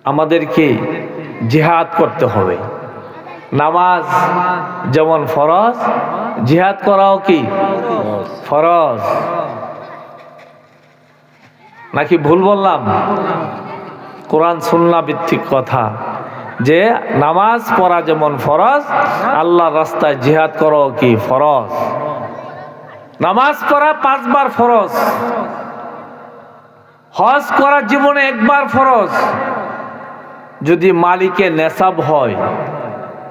আমাদেরকে জিহাদ করতে হবে। নামাজ যেমন ফরজ, জিহাদ করাও কি ফরজ? নাকি ভুল বললাম? কোরআন সুন্নাহ ভিত্তিক কথা যে নামাজ পড়া যেমন ফরজ, আল্লাহর রাস্তায় জিহাদ করাও কি ফরজ। নামাজ পড়া 5 বার ফরজ, হজ করা জীবনে 1 বার ফরজ। যদি মালিকে নেসাব হয়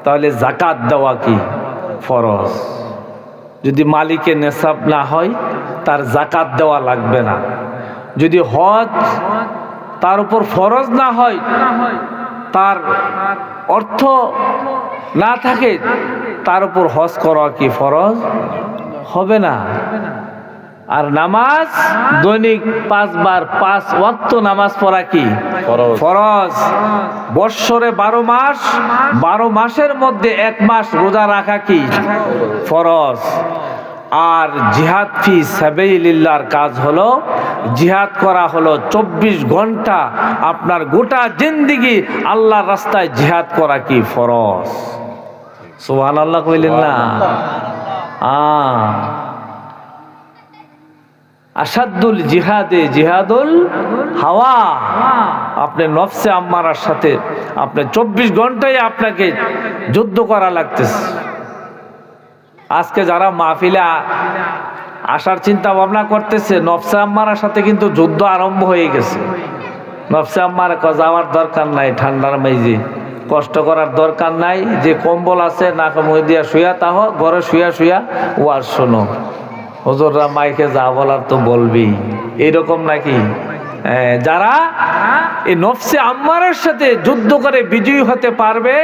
তাহলে যাকাত দেওয়া কি ফরজ। যদি মালিকে নেসাব না হয় তার যাকাত দেওয়া লাগবে না। যদি হজ তার উপর ফরজ না হয়, তার অর্থ না থাকে, তার উপর হজ করা কি ফরজ হবে না। আর নামাজ দৈনিক 5 বার 5 ওয়াক্ত নামাজ পড়া কি ফরজ। বৎসরে 12 মাস, 12 মাসের মধ্যে 1 মাস রোজা রাখা কি ফরজ। আর জিহাদ ফি সাবিলিল্লাহর কাজ হলো, জিহাদ করা হলো 24 ঘন্টা আপনার গোটা জিন্দেগি আল্লাহর রাস্তায় জিহাদ করা কি ফরজ। সুবহানাল্লাহ কইলেন না? আসাদুল জিহাদে জিহাদুল হাওয়া। আপনি নফসে আম্মারার সাথে আপনি 24 ঘন্টায় আপনাকে যুদ্ধ করা লাগতেছে। আজকে যারা মাহফিলে আসার চিন্তা ভাবনা করতেছে, নফসে আম্মারার সাথে কিন্তু যুদ্ধ আরম্ভ হয়ে গেছে। নফসে আম্মারা যাওয়ার দরকার নাই, ঠান্ডার মেঝে কষ্ট করার দরকার নাই। যে কম্বল আছে নাকে মুখ দিয়া শুয়া তাহ ঘরে শুয়া শুয়া ওয়াজ শোনো। হুজুররা মাইকে যা বলার তো বলবি, এইরকম নাকি? যারা এই নফসে আম্মারের সাথে যুদ্ধ করে বিজয়ী হতে পারবে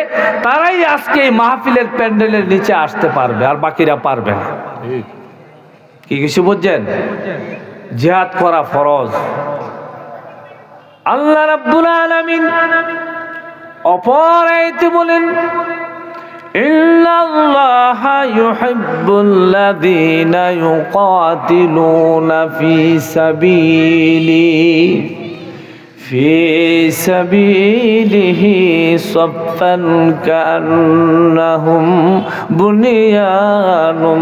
তারাই আজকে এই মাহফিলের প্যান্ডেলের নিচে আসতে পারবে, আর বাকিরা পারবে না। কি কিছু বুঝছেন? জিহাদ করা ফরজ। আল্লাহ রাব্বুল আলামিন অপর আয়াতে বলেন, ইন্নাল্লাহা ইউহিব্বুল্লাযীনা ইউকাতিলুনা ফি সাবিলিহি সাফফান কান্নাহুম বুনিয়ানুম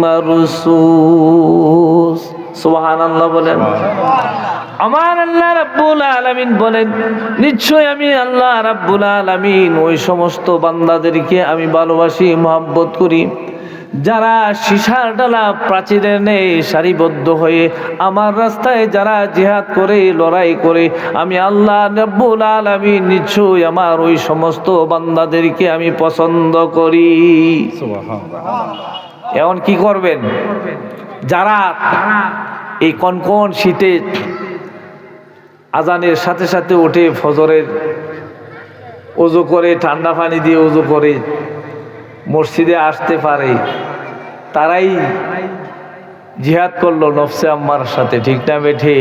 মারসুস। সুবহানাল্লাহ বলেন। আমার আল্লাহ রাব্বুল আলামিন বলেন, নিশ্চয় আমি আল্লাহ রাব্বুল আলামিন ওই সমস্ত বান্দাদেরকে আমি ভালোবাসি, মহব্বত করি যারা সীসার ডালা প্রাচীরের নেই সারিবদ্ধ হয়ে আমার রাস্তায় যারা জিহাদ করে লড়াই করে, আমি আল্লাহ রাব্বুল আলামিন নিশ্চয় আমার ওই সমস্ত বান্দাদেরকে আমি পছন্দ করি। এখন কি করবেন? যারা এই কনকন শীতে আজানের সাথে সাথে উঠে ফজরের ওযু করে, ঠান্ডা পানি দিয়ে ওযু করে মসজিদে আসতে পারে, তারাই জিহাদ করলো নফসে আম্মার সাথে। ঠিক না বেঠে?